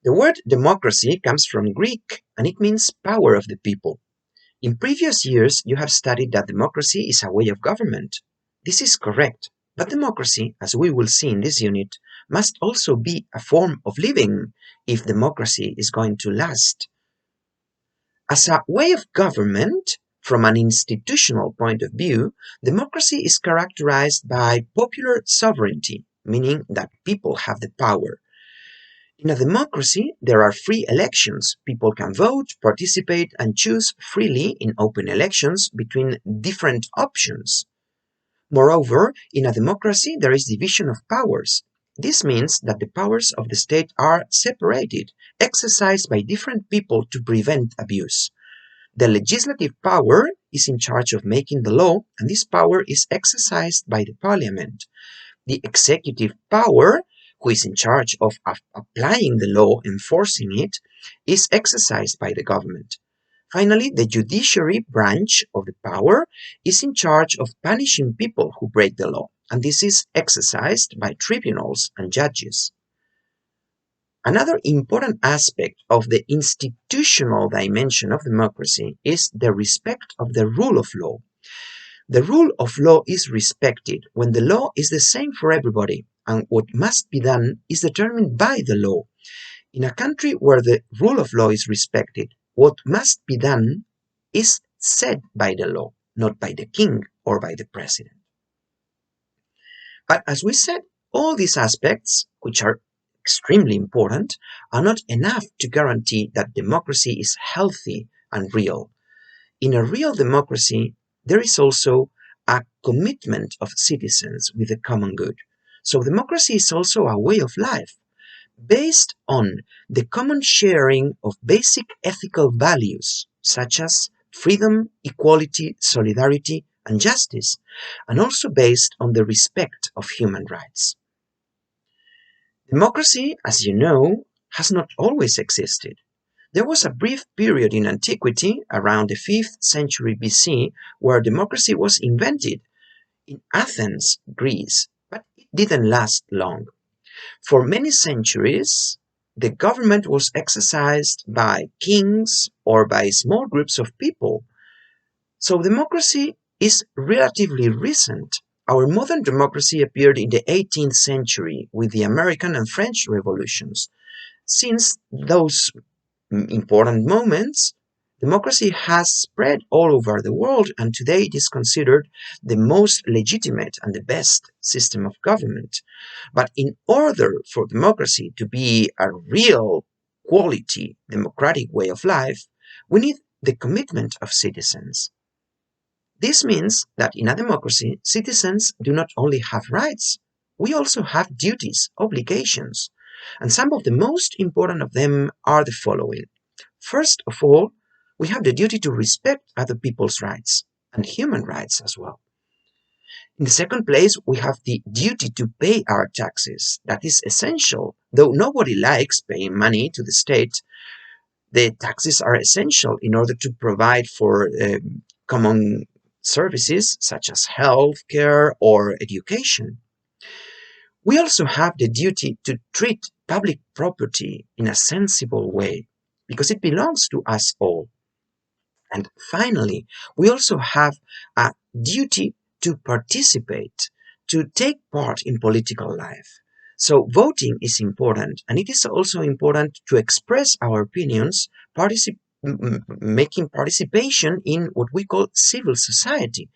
The word democracy comes from Greek and it means power of the people. In previous years, you have studied that democracy is a way of government. This is correct, but democracy, as we will see in this unit, must also be a form of living if democracy is going to last. As a way of government, from an institutional point of view, democracy is characterized by popular sovereignty, meaning that people have the power. In a democracy, there are free elections. People can vote, participate, and choose freely in open elections between different options. Moreover, in a democracy, there is division of powers. This means that the powers of the state are separated, exercised by different people to prevent abuse. The legislative power is in charge of making the law, and this power is exercised by the parliament. The executive power, who is in charge of applying the law, enforcing it, is exercised by the government. Finally, the judiciary branch of the power is in charge of punishing people who break the law, and this is exercised by tribunals and judges. Another important aspect of the institutional dimension of democracy is the respect of the rule of law. The rule of law is respected when the law is the same for everybody, and what must be done is determined by the law. In a country where the rule of law is respected, what must be done is said by the law, not by the king or by the president. But as we said, all these aspects, which are extremely important, are not enough to guarantee that democracy is healthy and real. In a real democracy, there is also a commitment of citizens with the common good. So democracy is also a way of life based on the common sharing of basic ethical values such as freedom, equality, solidarity, and justice, and also based on the respect of human rights. Democracy, as you know, has not always existed. There was a brief period in antiquity, around the 5th century BC, where democracy was invented in Athens, Greece, but it didn't last long. For many centuries, the government was exercised by kings or by small groups of people. So democracy is relatively recent. Our modern democracy appeared in the 18th century with the American and French revolutions. Since those important moments, democracy has spread all over the world, and today it is considered the most legitimate and the best system of government. But in order for democracy to be a real quality democratic way of life, we need the commitment of citizens. This means that in a democracy, citizens do not only have rights, we also have duties, obligations. And some of the most important of them are the following. First of all, we have the duty to respect other people's rights and human rights as well. In the second place, we have the duty to pay our taxes. That is essential. Though nobody likes paying money to the state, the taxes are essential in order to provide for common services such as health care or education. We also have the duty to treat public property in a sensible way because it belongs to us all. And finally, we also have a duty to participate, to take part in political life. So voting is important, and it is also important to express our opinions, making participation in what we call civil society.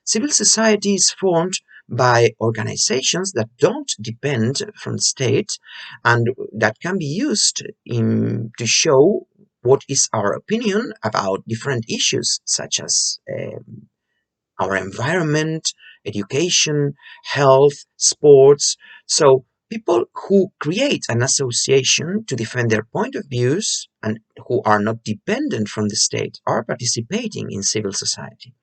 Civil society is formed by organizations that don't depend from the state and that can be used to show what is our opinion about different issues such as our environment, education, health, sports. So people who create an association to defend their point of views and who are not dependent from the state are participating in civil society.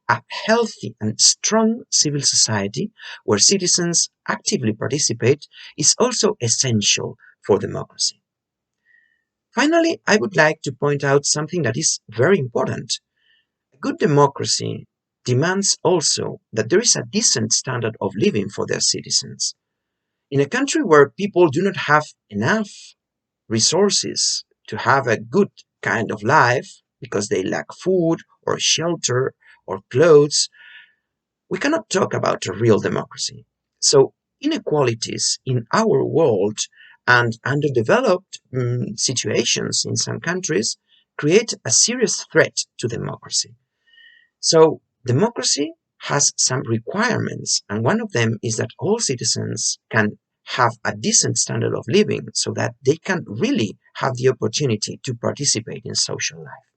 A healthy and strong civil society where citizens actively participate is also essential for democracy. Finally, I would like to point out something that is very important. A good democracy demands also that there is a decent standard of living for their citizens. In a country where people do not have enough resources to have a good kind of life because they lack food or shelter or clothes, we cannot talk about a real democracy. So inequalities in our world and underdeveloped situations in some countries create a serious threat to democracy. So democracy has some requirements, and one of them is that all citizens can have a decent standard of living so that they can really have the opportunity to participate in social life.